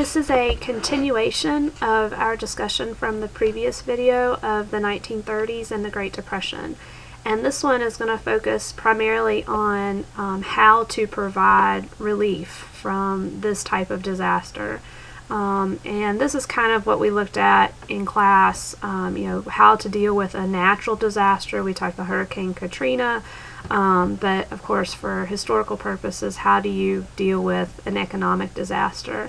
This is a continuation of our discussion from the previous video of the 1930s and the Great Depression. And this one is going to focus primarily on how to provide relief from this type of disaster. And this is kind of what we looked at in class, how to deal with a natural disaster. We talked about Hurricane Katrina, but of course for historical purposes, how do you deal with an economic disaster?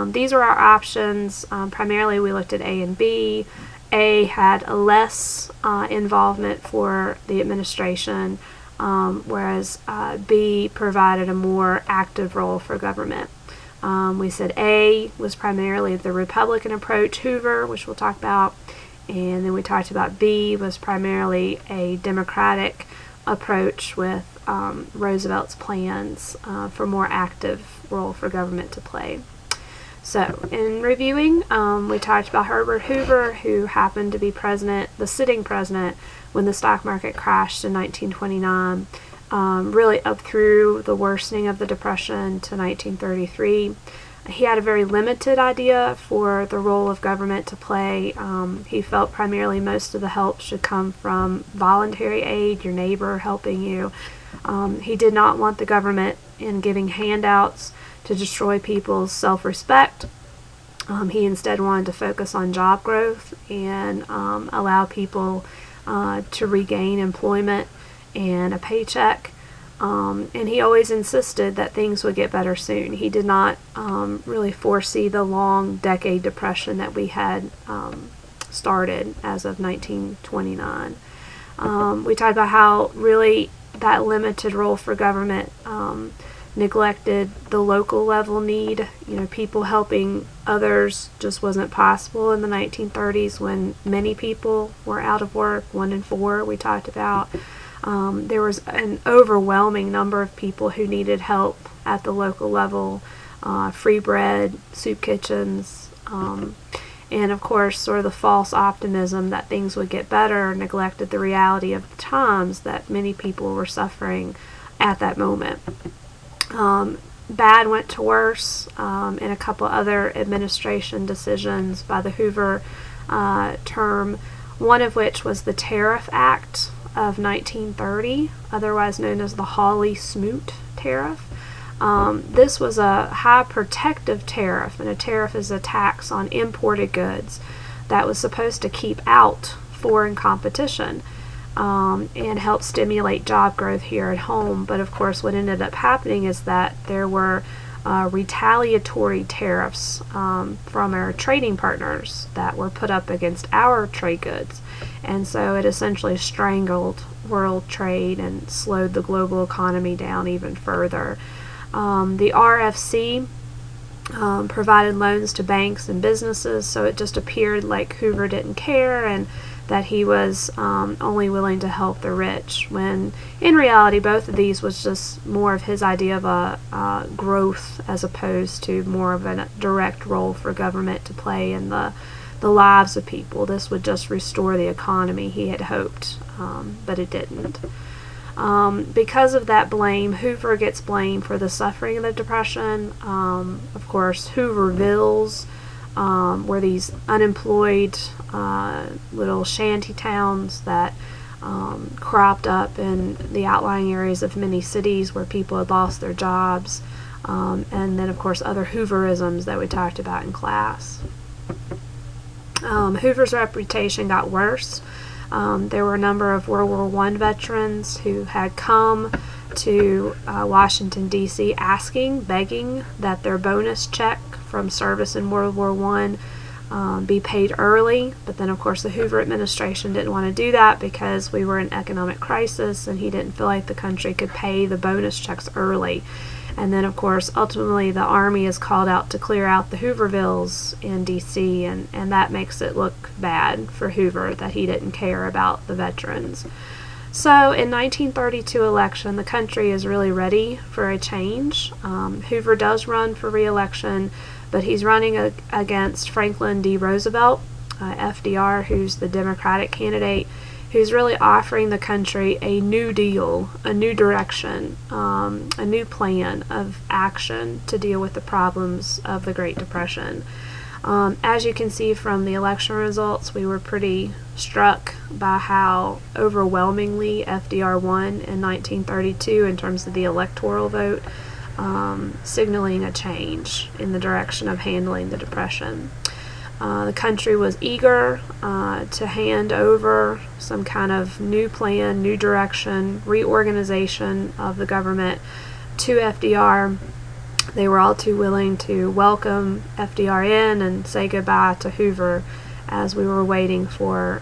These were our options. Primarily we looked at A and B. A had a less involvement for the administration, whereas B provided a more active role for government. We said A was primarily the Republican approach, Hoover, which we'll talk about, and then we talked about B was primarily a Democratic approach with Roosevelt's plans for more active role for government to play. So, in reviewing, we talked about Herbert Hoover, who happened to be the sitting president, when the stock market crashed in 1929, really up through the worsening of the Depression to 1933. He had a very limited idea for the role of government to play. He felt primarily most of the help should come from voluntary aid, your neighbor helping you. He did not want the government in giving handouts to destroy people's self-respect. He instead wanted to focus on job growth and allow people to regain employment and a paycheck. And he always insisted that things would get better soon. He did not really foresee the long decade depression that we had started as of 1929. We talked about how really that limited role for government neglected the local level need. People helping others just wasn't possible in the 1930s when many people were out of work, 1 in 4 we talked about. There was an overwhelming number of people who needed help at the local level, free bread, soup kitchens, and of course sort of the false optimism that things would get better neglected the reality of the times that many people were suffering at that moment. Bad went to worse, and a couple other administration decisions by the Hoover term, one of which was the Tariff Act of 1930, otherwise known as the Hawley-Smoot Tariff. This was a high protective tariff, and a tariff is a tax on imported goods that was supposed to keep out foreign competition and help stimulate job growth here at home. But of course what ended up happening is that there were retaliatory tariffs from our trading partners that were put up against our trade goods, and so it essentially strangled world trade and slowed the global economy down even further. The RFC provided loans to banks and businesses, so it just appeared like Hoover didn't care and that he was only willing to help the rich, when in reality both of these was just more of his idea of a growth as opposed to more of a direct role for government to play in the lives of people. This would just restore the economy, he had hoped, but it didn't. Because of that blame, Hoover gets blamed for the suffering of the Depression. Of course, Hoovervilles were these unemployed little shanty towns that cropped up in the outlying areas of many cities where people had lost their jobs, and then of course other Hooverisms that we talked about in class. Hoover's reputation got worse. There were a number of World War I veterans who had come to Washington, D.C. begging that their bonus check from service in World War I be paid early, but then of course the Hoover administration didn't want to do that because we were in economic crisis and he didn't feel like the country could pay the bonus checks early. And then of course ultimately the Army is called out to clear out the Hoovervilles in D.C. and that makes it look bad for Hoover that he didn't care about the veterans. So in 1932 election, the country is really ready for a change. Hoover does run for re-election, but he's running against Franklin D. Roosevelt, FDR, who's the Democratic candidate, who's really offering the country a new deal, a new direction, a new plan of action to deal with the problems of the Great Depression. As you can see from the election results, we were pretty struck by how overwhelmingly FDR won in 1932 in terms of the electoral vote, signaling a change in the direction of handling the Depression. The country was eager to hand over some kind of new plan, new direction, reorganization of the government to FDR. They were all too willing to welcome FDR in and say goodbye to Hoover as we were waiting for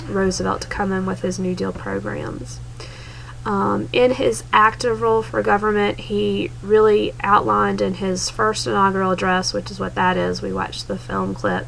Roosevelt to come in with his New Deal programs. In his active role for government, he really outlined in his first inaugural address, which is what that is. We watched the film clip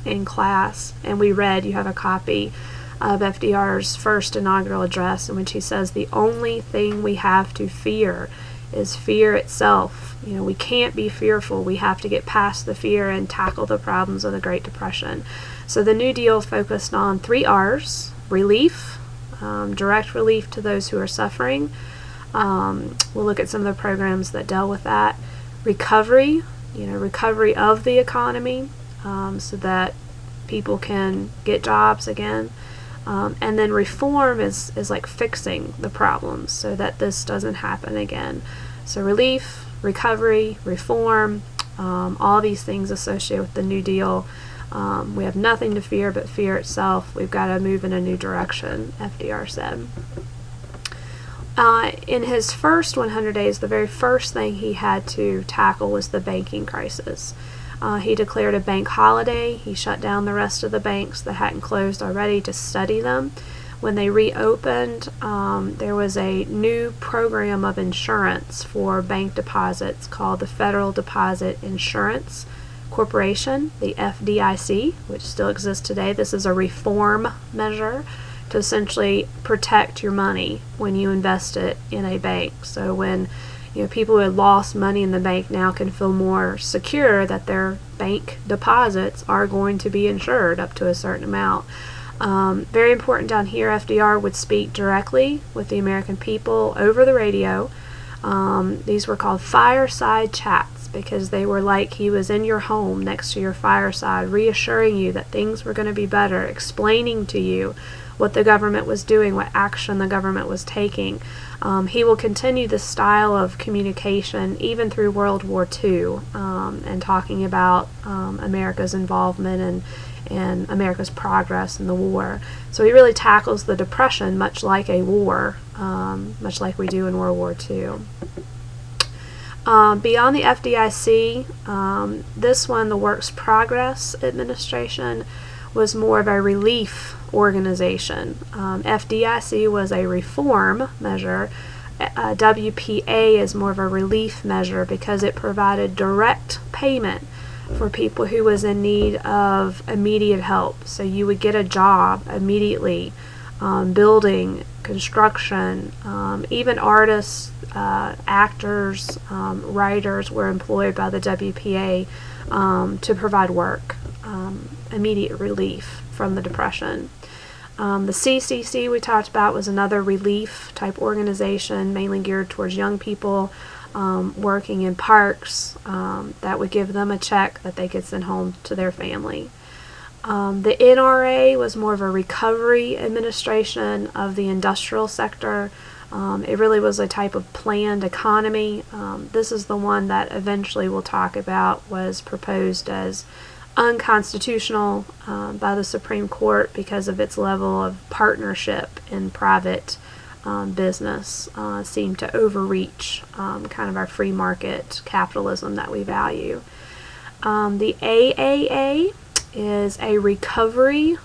in class, and we read, you have a copy of FDR's first inaugural address, in which he says, "The only thing we have to fear is fear itself. You know, we can't be fearful. We have to get past the fear and tackle the problems of the Great Depression." So the New Deal focused on 3 R's: relief, direct relief to those who are suffering. We'll look at some of the programs that dealt with that. Recovery, recovery of the economy, so that people can get jobs again. And then reform is like fixing the problems so that this doesn't happen again. So relief, recovery, reform, all these things associated with the New Deal. We have nothing to fear but fear itself. We've got to move in a new direction, FDR said. In his first 100 days, the very first thing he had to tackle was the banking crisis. He declared a bank holiday. He shut down the rest of the banks that hadn't closed already to study them. When they reopened, there was a new program of insurance for bank deposits called the Federal Deposit Insurance Corporation, the FDIC, which still exists today. This is a reform measure to essentially protect your money when you invest it in a bank. So when people who had lost money in the bank now can feel more secure that their bank deposits are going to be insured up to a certain amount. Very important down here, FDR would speak directly with the American people over the radio. These were called fireside chats because they were like he was in your home next to your fireside, reassuring you that things were going to be better, explaining to you what the government was doing, what action the government was taking. He will continue this style of communication even through World War II, and talking about America's involvement and America's progress in the war. So he really tackles the Depression much like a war, much like we do in World War II. Beyond the FDIC, this one, the Works Progress Administration, was more of a relief organization. FDIC was a reform measure. WPA is more of a relief measure because it provided direct payment for people who was in need of immediate help. So you would get a job immediately, building, construction, even artists, actors, writers were employed by the WPA to provide work, immediate relief from the Depression. The CCC we talked about was another relief type organization, mainly geared towards young people working in parks, that would give them a check that they could send home to their family. The NRA was more of a recovery administration of the industrial sector. It really was a type of planned economy. This is the one that eventually we'll talk about was proposed as unconstitutional by the Supreme Court because of its level of partnership in private business. Seemed to overreach kind of our free market capitalism that we value. The AAA is a recovery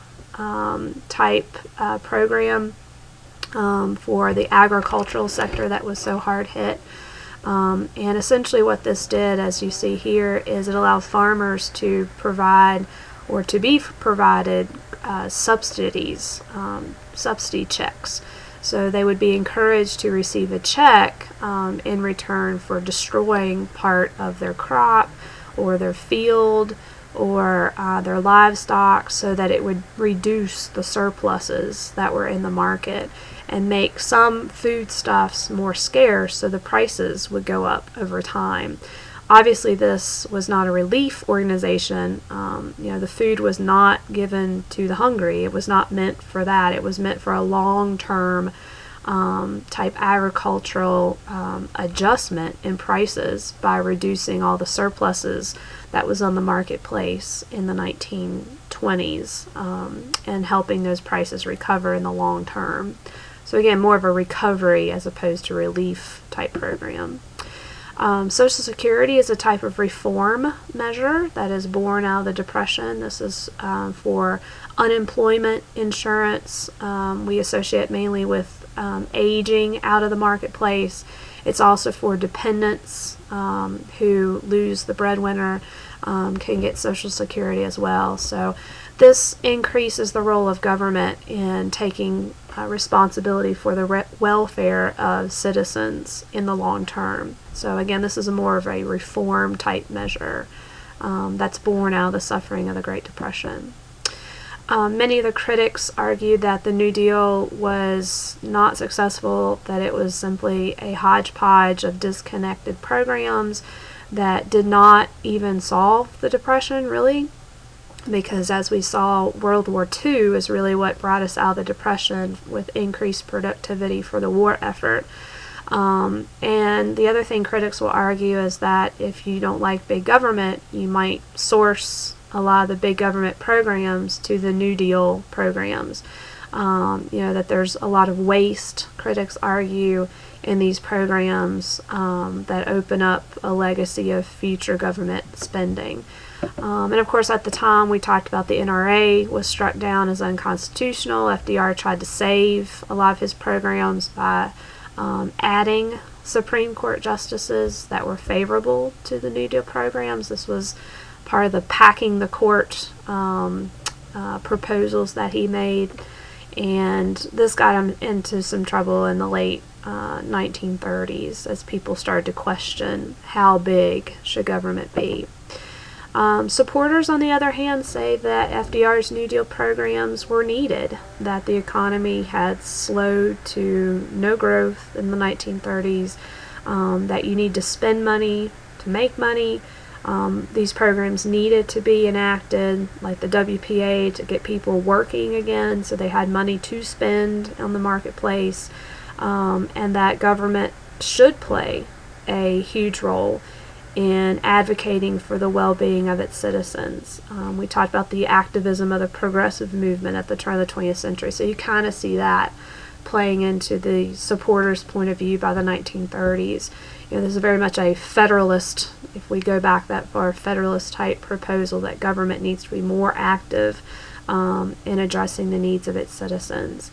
type program for the agricultural sector that was so hard hit. And essentially what this did, as you see here, is it allowed farmers to provide or to be provided subsidies, subsidy checks. So they would be encouraged to receive a check in return for destroying part of their crop or their field or their livestock, so that it would reduce the surpluses that were in the market and make some foodstuffs more scarce, so the prices would go up over time. Obviously, this was not a relief organization. The food was not given to the hungry. It was not meant for that. It was meant for a long-term type agricultural adjustment in prices by reducing all the surpluses that was on the marketplace in the 1920s and helping those prices recover in the long term. So again, more of a recovery as opposed to relief type program. Social Security is a type of reform measure that is born out of the Depression. This is for unemployment insurance. We associate mainly with aging out of the marketplace. It's also for dependents who lose the breadwinner can get Social Security as well. So this increases the role of government in taking responsibility for the welfare of citizens in the long term. So again, this is more of a reform type measure that's born out of the suffering of the Great Depression. Many of the critics argued that the New Deal was not successful, that it was simply a hodgepodge of disconnected programs that did not even solve the Depression, really, because as we saw, World War II is really what brought us out of the Depression with increased productivity for the war effort. And the other thing critics will argue is that if you don't like big government, you might source a lot of the big government programs to the New Deal programs. That there's a lot of waste, critics argue, in these programs that open up a legacy of future government spending. And of course, at the time, we talked about the NRA was struck down as unconstitutional. FDR tried to save a lot of his programs by adding Supreme Court justices that were favorable to the New Deal programs. This was part of the packing the court proposals that he made, and this got him into some trouble in the late 1930s as people started to question how big should government be. Supporters, on the other hand, say that FDR's New Deal programs were needed, that the economy had slowed to no growth in the 1930s, that you need to spend money to make money. These programs needed to be enacted, like the WPA, to get people working again so they had money to spend on the marketplace, and that government should play a huge role in advocating for the well-being of its citizens. We talked about the activism of the progressive movement at the turn of the 20th century, so you kind of see that playing into the supporters' point of view by the 1930s. This is very much a federalist, if we go back that far, federalist type proposal that government needs to be more active in addressing the needs of its citizens.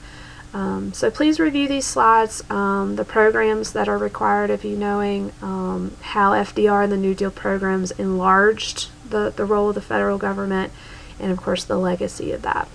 So please review these slides, the programs that are required of you knowing, how FDR and the New Deal programs enlarged the role of the federal government, and of course the legacy of that.